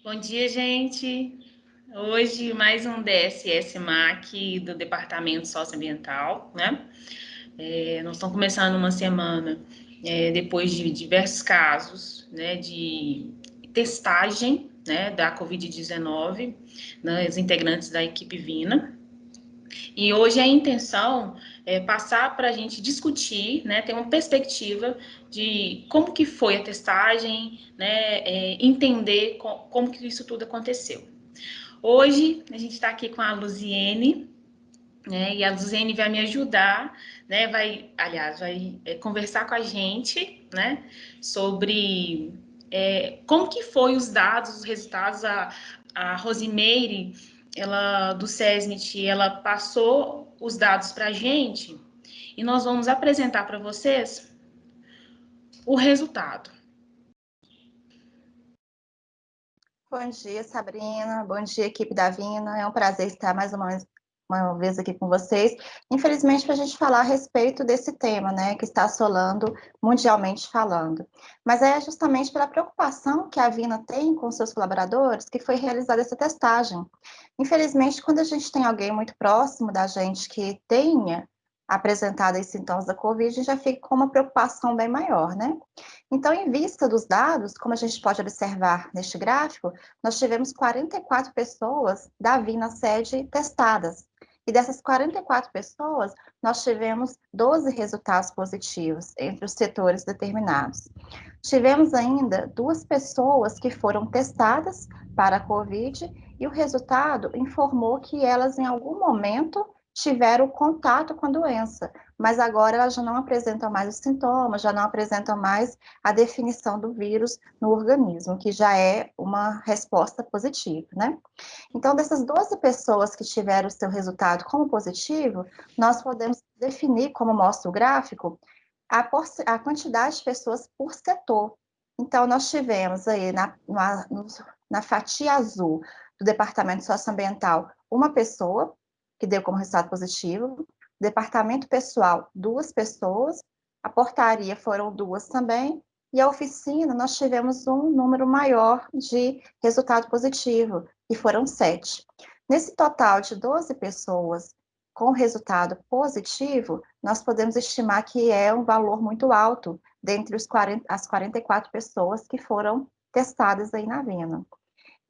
Bom dia, gente. Hoje mais um DSS MAC do Departamento Socioambiental, né? Nós estamos começando uma semana depois de diversos casos, né, de testagem, né, da Covid-19 nas integrantes da equipe Vina. E hoje a intenção é passar para a gente discutir, né, ter uma perspectiva de como que foi a testagem, né, entender como que isso tudo aconteceu. Hoje a gente está aqui com a Luziene, né, e a Luziene vai me ajudar, né, vai conversar com a gente, né, sobre como que foi os dados, os resultados. A Rosimeire, ela do SESMIT, ela passou os dados para a gente e nós vamos apresentar para vocês o resultado. Bom dia, Sabrina. Bom dia, equipe da Vina. É um prazer estar mais uma vez aqui com vocês. Infelizmente, para a gente falar a respeito desse tema, né, que está assolando mundialmente falando. Mas é justamente pela preocupação que a Vina tem com seus colaboradores que foi realizada essa testagem. Infelizmente, quando a gente tem alguém muito próximo da gente que tenha apresentado os sintomas da Covid, a gente já fica com uma preocupação bem maior, né? Então, em vista dos dados, como a gente pode observar neste gráfico, nós tivemos 44 pessoas da Vina sede testadas. E dessas 44 pessoas, nós tivemos 12 resultados positivos entre os setores determinados. Tivemos ainda 2 pessoas que foram testadas para a Covid e o resultado informou que elas, em algum momento, tiveram contato com a doença, mas agora elas já não apresentam mais os sintomas, já não apresentam mais a definição do vírus no organismo, que já é uma resposta positiva, né? Então, dessas 12 pessoas que tiveram o seu resultado como positivo, nós podemos definir, como mostra o gráfico, a quantidade de pessoas por setor. Então, nós tivemos aí na fatia azul do Departamento Socioambiental uma pessoa que deu como resultado positivo, departamento pessoal, 2 pessoas, a portaria foram 2 também, e a oficina nós tivemos um número maior de resultado positivo, que foram 7. Nesse total de 12 pessoas com resultado positivo, nós podemos estimar que é um valor muito alto dentre as 44 pessoas que foram testadas aí na Vina.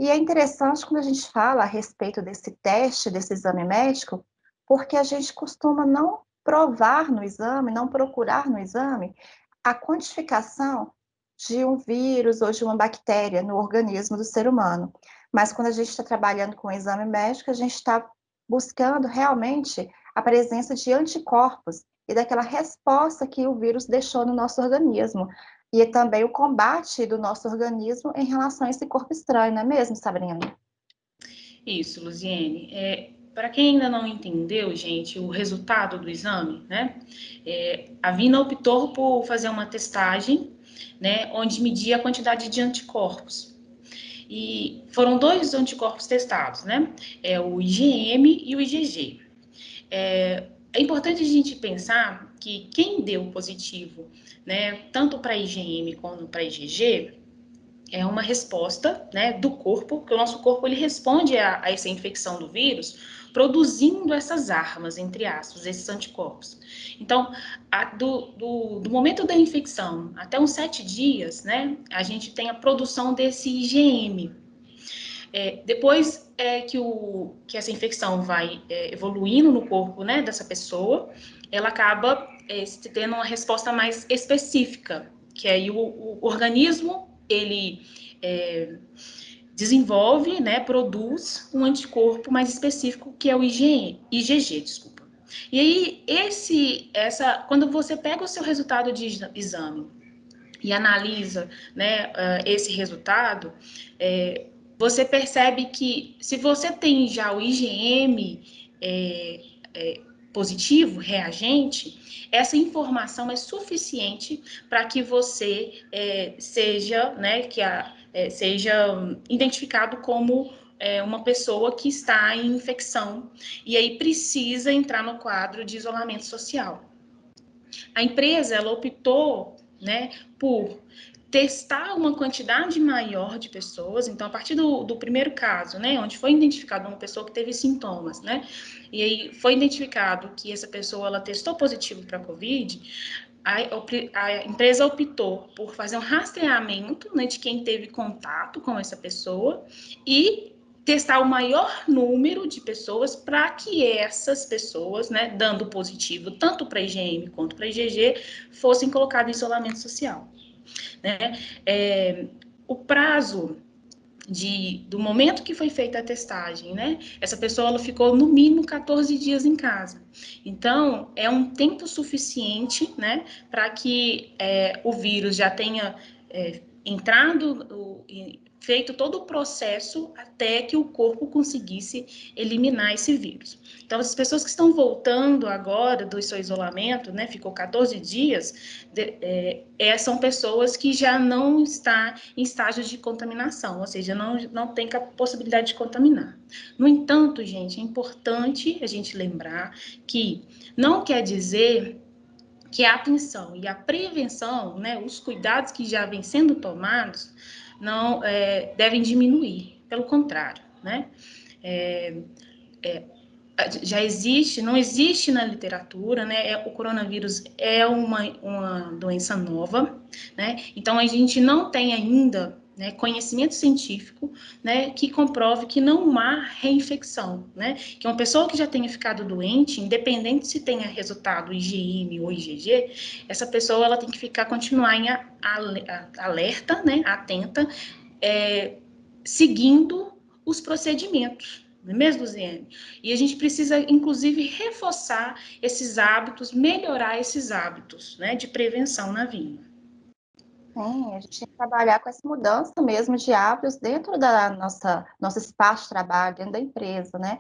E é interessante quando a gente fala a respeito desse teste, desse exame médico, porque a gente costuma não provar no exame, não procurar no exame a quantificação de um vírus ou de uma bactéria no organismo do ser humano. Mas quando a gente está trabalhando com o exame médico, a gente está buscando realmente a presença de anticorpos e daquela resposta que o vírus deixou no nosso organismo. E também o combate do nosso organismo em relação a esse corpo estranho, não é mesmo, Sabrina? Isso, Luziene. Para quem ainda não entendeu, gente, o resultado do exame, né? A Vina optou por fazer uma testagem, né, onde media a quantidade de anticorpos. E foram 2 anticorpos testados, né? O IgM e o IgG. É importante a gente pensar que quem deu positivo, né, tanto para IgM quanto para IgG, é uma resposta, né, do corpo, que o nosso corpo ele responde a essa infecção do vírus, produzindo essas armas, entre aspas, esses anticorpos. Então, do momento da infecção até uns 7 dias, né, a gente tem a produção desse IgM. Depois que essa infecção vai evoluindo no corpo, né, dessa pessoa, ela acaba tendo uma resposta mais específica, que aí o organismo, ele desenvolve, né, produz um anticorpo mais específico, que é o IgG, desculpa. E aí, quando você pega o seu resultado de exame e analisa, né, esse resultado, você percebe que se você tem já o IgM positivo, reagente, essa informação é suficiente para que você seja, né, seja identificado como uma pessoa que está em infecção e aí precisa entrar no quadro de isolamento social. A empresa, ela optou né, por testar uma quantidade maior de pessoas. Então, a partir do primeiro caso, né, onde foi identificada uma pessoa que teve sintomas, né, e aí foi identificado que essa pessoa ela testou positivo para a COVID, a empresa optou por fazer um rastreamento, né, de quem teve contato com essa pessoa e testar o maior número de pessoas para que essas pessoas, né, dando positivo tanto para IgM quanto para IgG, fossem colocadas em isolamento social. Né? O prazo do momento que foi feita a testagem, né? Essa pessoa ela ficou no mínimo 14 dias em casa. Então, é um tempo suficiente, né, para que o vírus já tenha entrado, feito todo o processo até que o corpo conseguisse eliminar esse vírus. Então, as pessoas que estão voltando agora do seu isolamento, né, ficou 14 dias, são pessoas que já não estão em estágio de contaminação, ou seja, não tem a possibilidade de contaminar. No entanto, gente, é importante a gente lembrar que não quer dizer que a atenção e a prevenção, né, os cuidados que já vêm sendo tomados, não devem diminuir. Pelo contrário, né? Já existe, não existe na literatura, né? O coronavírus é uma doença nova, né? Então a gente não tem ainda, né, conhecimento científico, né, que comprove que não há reinfecção, né? Que uma pessoa que já tenha ficado doente, independente se tenha resultado IgM ou IgG, essa pessoa ela tem que continuar em alerta, né, atenta, seguindo os procedimentos. Não é mesmo, Luziane? E a gente precisa, inclusive, reforçar esses hábitos, melhorar esses hábitos, né, de prevenção na vinha. Sim, a gente tem que trabalhar com essa mudança mesmo de hábitos dentro da nosso espaço de trabalho, dentro da empresa, né?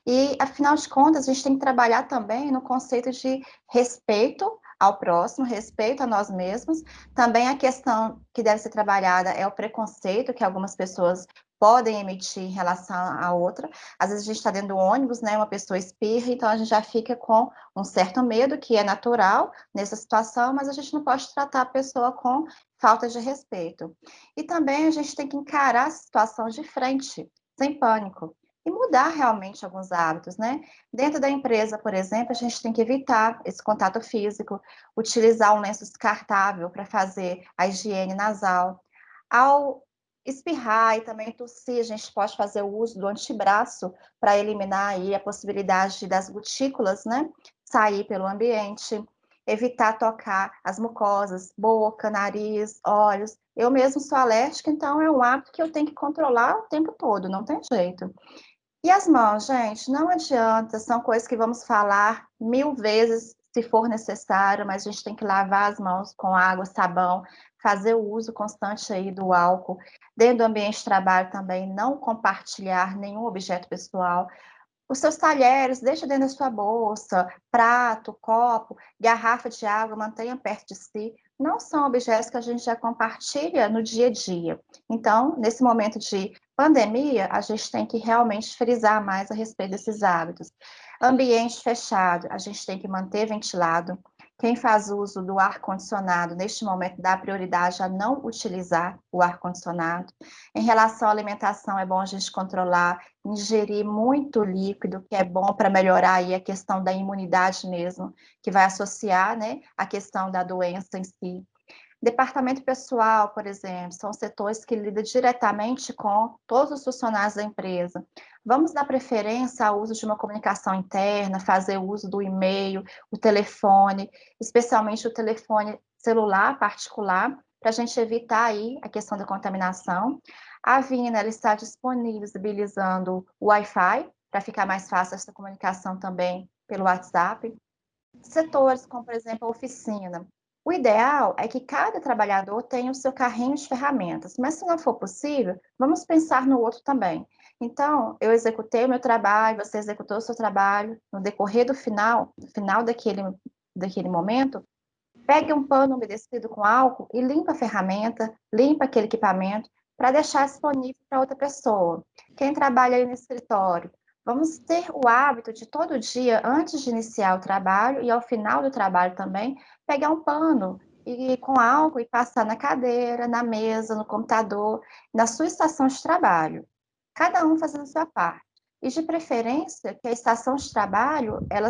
E, afinal de contas, a gente tem que trabalhar também no conceito de respeito ao próximo, respeito a nós mesmos. Também a questão que deve ser trabalhada é o preconceito que algumas pessoas podem emitir em relação à outra. Às vezes a gente está dentro do ônibus, né? Uma pessoa espirra, então a gente já fica com um certo medo, que é natural nessa situação, mas a gente não pode tratar a pessoa com falta de respeito. E também a gente tem que encarar a situação de frente, sem pânico, e mudar realmente alguns hábitos, né? Dentro da empresa, por exemplo, a gente tem que evitar esse contato físico, utilizar um lenço descartável para fazer a higiene nasal. Ao espirrar e também tossir, a gente pode fazer o uso do antebraço para eliminar aí a possibilidade das gotículas, né, sair pelo ambiente. Evitar tocar as mucosas, boca, nariz, olhos. Eu mesmo sou alérgica, então é um hábito que eu tenho que controlar o tempo todo, não tem jeito. E as mãos, gente, não adianta, são coisas que vamos falar 1000 vezes se for necessário, mas a gente tem que lavar as mãos com água, sabão, fazer o uso constante aí do álcool. Dentro do ambiente de trabalho também, não compartilhar nenhum objeto pessoal. Os seus talheres, deixa dentro da sua bolsa, prato, copo, garrafa de água, mantenha perto de si. Não são objetos que a gente já compartilha no dia a dia. Então, nesse momento de pandemia, a gente tem que realmente frisar mais a respeito desses hábitos. Ambiente fechado, a gente tem que manter ventilado. Quem faz uso do ar-condicionado, neste momento, dá prioridade a não utilizar o ar-condicionado. Em relação à alimentação, é bom a gente controlar, ingerir muito líquido, que é bom para melhorar aí a questão da imunidade mesmo, que vai associar, né, a questão da doença em si. Departamento pessoal, por exemplo, são setores que lidam diretamente com todos os funcionários da empresa. Vamos dar preferência ao uso de uma comunicação interna, fazer uso do e-mail, o telefone, especialmente o telefone celular particular, para a gente evitar aí a questão da contaminação. A Vina ela está disponibilizando o Wi-Fi, para ficar mais fácil essa comunicação também pelo WhatsApp. Setores como, por exemplo, a oficina. O ideal é que cada trabalhador tenha o seu carrinho de ferramentas, mas se não for possível, vamos pensar no outro também. Então, eu executei o meu trabalho, você executou o seu trabalho, no decorrer do final, no final daquele momento, pegue um pano umedecido com álcool e limpa a ferramenta, limpa aquele equipamento, para deixar disponível para outra pessoa. Quem trabalha aí no escritório, vamos ter o hábito de todo dia, antes de iniciar o trabalho e ao final do trabalho também, pegar um pano e com álcool e passar na cadeira, na mesa, no computador, na sua estação de trabalho. Cada um fazendo a sua parte. E de preferência que a estação de trabalho ela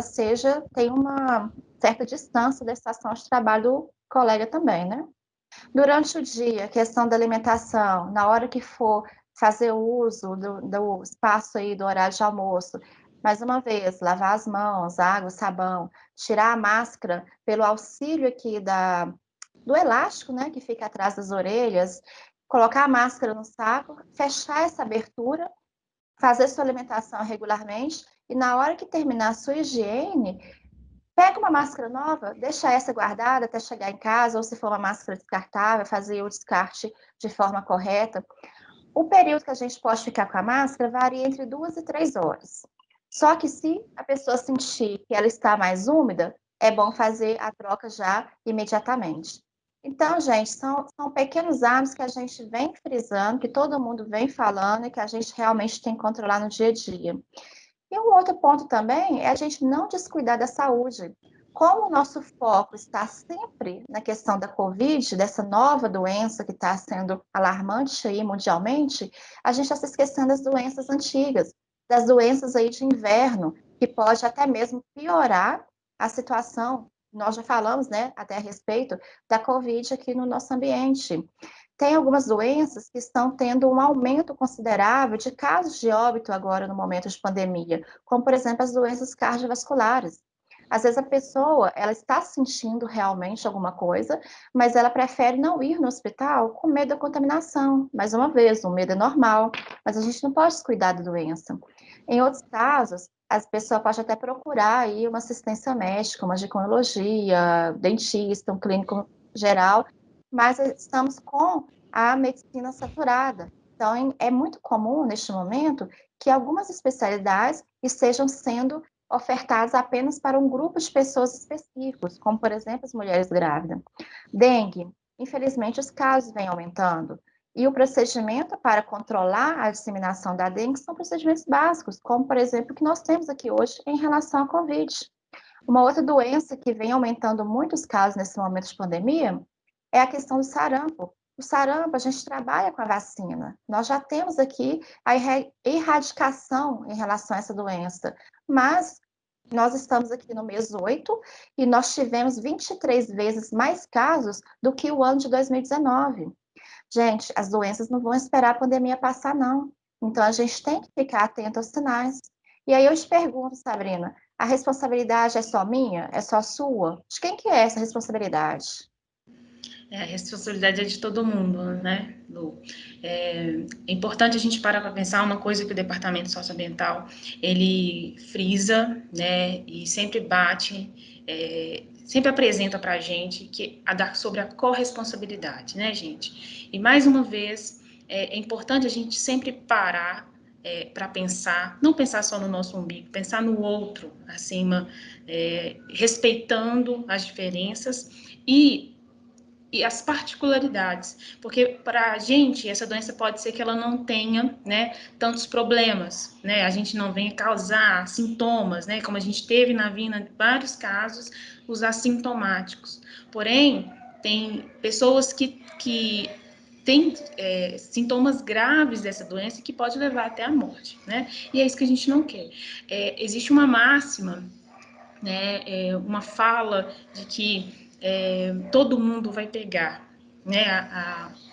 tenha uma certa distância da estação de trabalho do colega também, né? Durante o dia, questão da alimentação, na hora que for fazer uso do espaço aí do horário de almoço, mais uma vez, lavar as mãos, água, sabão, tirar a máscara pelo auxílio aqui do elástico, né, que fica atrás das orelhas, colocar a máscara no saco, fechar essa abertura, fazer sua alimentação regularmente e na hora que terminar a sua higiene, pega uma máscara nova, deixa essa guardada até chegar em casa, ou se for uma máscara descartável, fazer o descarte de forma correta. O período que a gente pode ficar com a máscara varia entre 2 e 3 horas. Só que se a pessoa sentir que ela está mais úmida, é bom fazer a troca já imediatamente. Então, gente, são pequenos hábitos que a gente vem frisando, que todo mundo vem falando e que a gente realmente tem que controlar no dia a dia. E um outro ponto também é a gente não descuidar da saúde. Como o nosso foco está sempre na questão da Covid, dessa nova doença que está sendo alarmante aí mundialmente, a gente está se esquecendo das doenças antigas, das doenças aí de inverno, que pode até mesmo piorar a situação. Nós já falamos, né, até a respeito da Covid aqui no nosso ambiente. Tem algumas doenças que estão tendo um aumento considerável de casos de óbito agora no momento de pandemia, como, por exemplo, as doenças cardiovasculares. Às vezes a pessoa, ela está sentindo realmente alguma coisa, mas ela prefere não ir no hospital com medo da contaminação. Mais uma vez, o medo é normal, mas a gente não pode descuidar da doença. Em outros casos, as pessoas podem até procurar aí uma assistência médica, uma ginecologia, dentista, um clínico geral, mas estamos com a medicina saturada. Então, é muito comum neste momento que algumas especialidades estejam sendo ofertadas apenas para um grupo de pessoas específicos, como, por exemplo, as mulheres grávidas. Dengue, infelizmente, os casos vêm aumentando. E o procedimento para controlar a disseminação da dengue são procedimentos básicos, como, por exemplo, o que nós temos aqui hoje em relação à Covid. Uma outra doença que vem aumentando muitos casos nesse momento de pandemia é a questão do sarampo. O sarampo, a gente trabalha com a vacina. Nós já temos aqui a erradicação em relação a essa doença, mas nós estamos aqui no mês 8 e nós tivemos 23 vezes mais casos do que o ano de 2019. Gente, as doenças não vão esperar a pandemia passar, não. Então, a gente tem que ficar atento aos sinais. E aí eu te pergunto, Sabrina, a responsabilidade é só minha? É só sua? De quem que é essa responsabilidade? A responsabilidade é de todo mundo, né, Lu? É importante a gente parar para pensar uma coisa que o Departamento Socioambiental, ele frisa, né, e sempre bate, sempre apresenta para a gente sobre a corresponsabilidade, né, gente? E mais uma vez, é importante a gente sempre parar para pensar, não pensar só no nosso umbigo, pensar no outro acima, respeitando as diferenças e as particularidades, porque para a gente essa doença pode ser que ela não tenha, né, tantos problemas, né, a gente não venha causar sintomas, né, como a gente teve na Vina vários casos, os assintomáticos. Porém, tem pessoas que têm sintomas graves dessa doença que pode levar até a morte, né, e é isso que a gente não quer. Existe uma máxima, né, uma fala de que todo mundo vai pegar, né,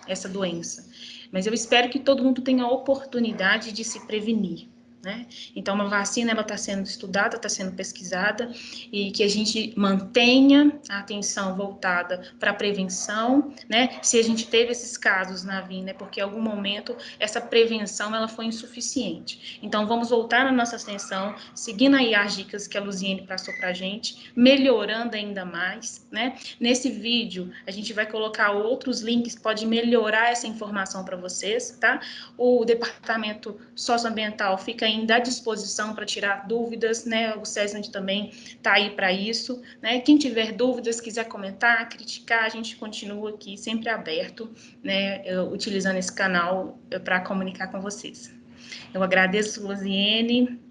essa doença. Mas eu espero que todo mundo tenha a oportunidade de se prevenir, né? Então, uma vacina ela está sendo estudada, está sendo pesquisada e que a gente mantenha a atenção voltada para a prevenção, né? Se a gente teve esses casos na vinda, é porque em algum momento essa prevenção ela foi insuficiente. Então, vamos voltar a nossa atenção, seguindo aí as dicas que a Luziene passou para a gente, melhorando ainda mais, né? Nesse vídeo, a gente vai colocar outros links que podem melhorar essa informação para vocês, tá? O Departamento Socioambiental fica ainda à disposição para tirar dúvidas, né? O SESNAD também está aí para isso, né? Quem tiver dúvidas, quiser comentar, criticar, a gente continua aqui sempre aberto, né? Utilizando esse canal para comunicar com vocês. Eu agradeço, Luziene,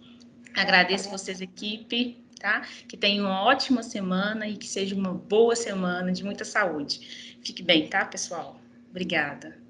agradeço vocês, equipe, tá? Que tenha uma ótima semana e que seja uma boa semana de muita saúde. Fique bem, tá, pessoal? Obrigada.